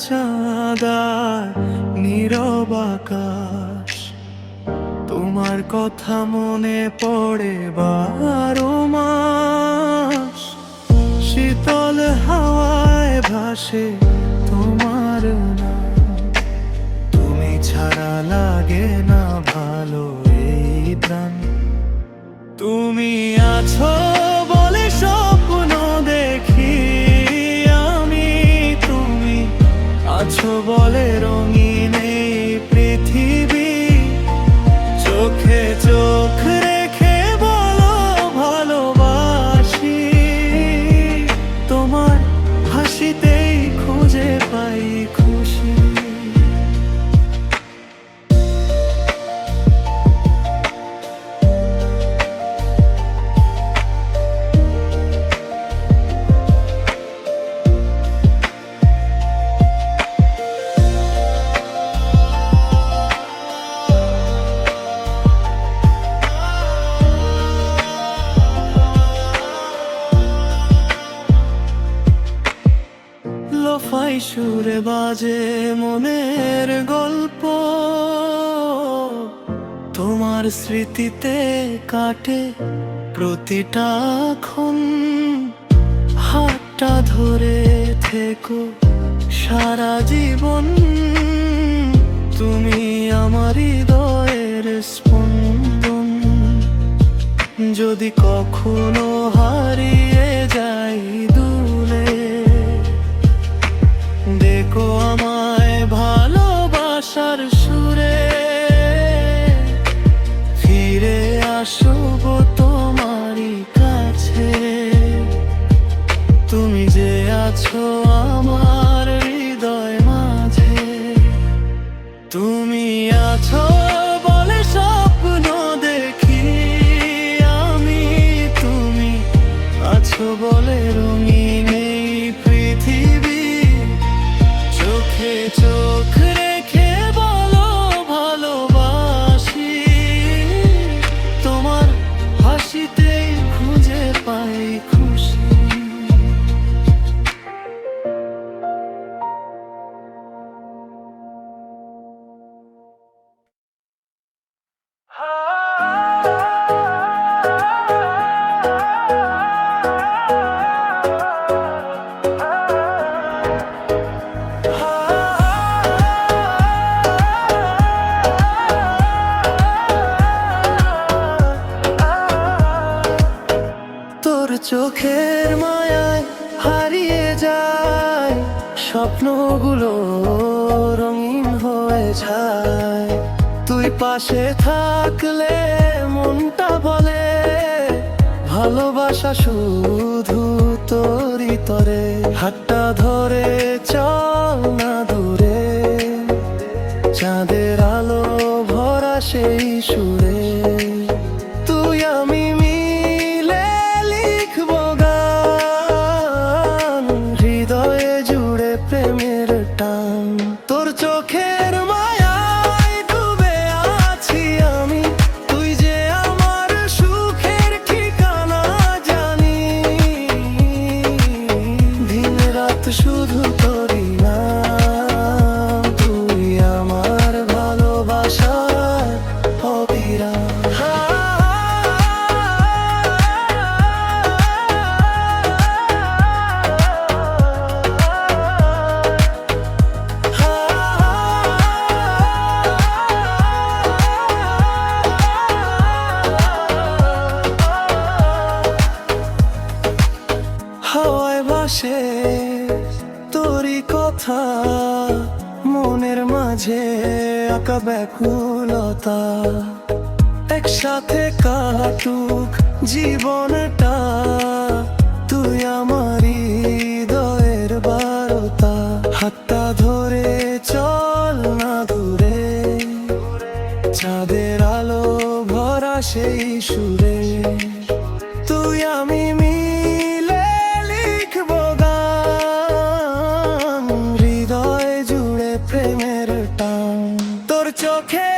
চাঁদ আর নীরব আকাশ, তোমার কথা মনে পড়ে 12 মাস। শীতল হাওয়ায় ভাসে তোমার নাম, তুমি ছাড়া লাগে না ভালো এই প্রাণ। তুমি আছো বলে স্বপ্ন দেখি আমি, তুমি আছো বলে রঙিন এই পৃথিবী। চোখে চোখ রেখে বলো ভালোবাসি, তোমার হাসিতেই খুঁজে পাই খুশি। লোফাই সুরে বাজে মনের গল্প, তোমার স্মৃতিতে কাটে প্রতিটা ক্ষণ। হাতটা ধরে থেকো সারা জীবন, তুমি আমার হৃদয়ের স্পন্দন। যদি কখনো হারিয়ে যাই দূরে, দেখো আমায় ভালোবাসার সুরে। ফিরে আসবো তোমারই কাছে, তুমি যে আছো আমার হৃদয় মাঝে। তুমি আছো বলে স্বপ্ন দেখি আমি, তুমি আছো বলে রঙিন এই পৃথিবী। চোখে চোখ রেখে বলো ভালোবাসি, তোমার হাসিতেই খুঁজে পাই খুশি। তোর চোখের মায়ায় হারিয়ে যায় স্বপ্নগুলো, রঙিন হয়ে যায়। তুই পাশে থাকলে মনটা বলে ভালোবাসা শুধু তোরই তরে। হাতটা ধরে চল না দূরে, চাঁদের আলো ভরা সেই সুরে। তুই আমি মিলে লিখবো গান, হৃদয়ে জুড়ে প্রেমের টান। তোর চোখের মায়ায় ডুবে আছি আমি, তুই যে আমার সুখের ঠিকানা জানি। দিন রাত শুধু তোরই নাম, তুই আমার ভালোবাসার অবিরাম। হাওয়ায় ভাসে তোরই কথা, মনের মাঝে আঁকা ব্যাকুলতা। একসাথে কাটুক জীবনটা, তুই আমার হৃদয়ের বারতা। হাতটা ধরে চল না দূরে, চাঁদের আলো ভরা সেই সুরে। তুই আমি মিলে লিখবো গান, হৃদয় জুড়ে প্রেমের টান। তোর চোখে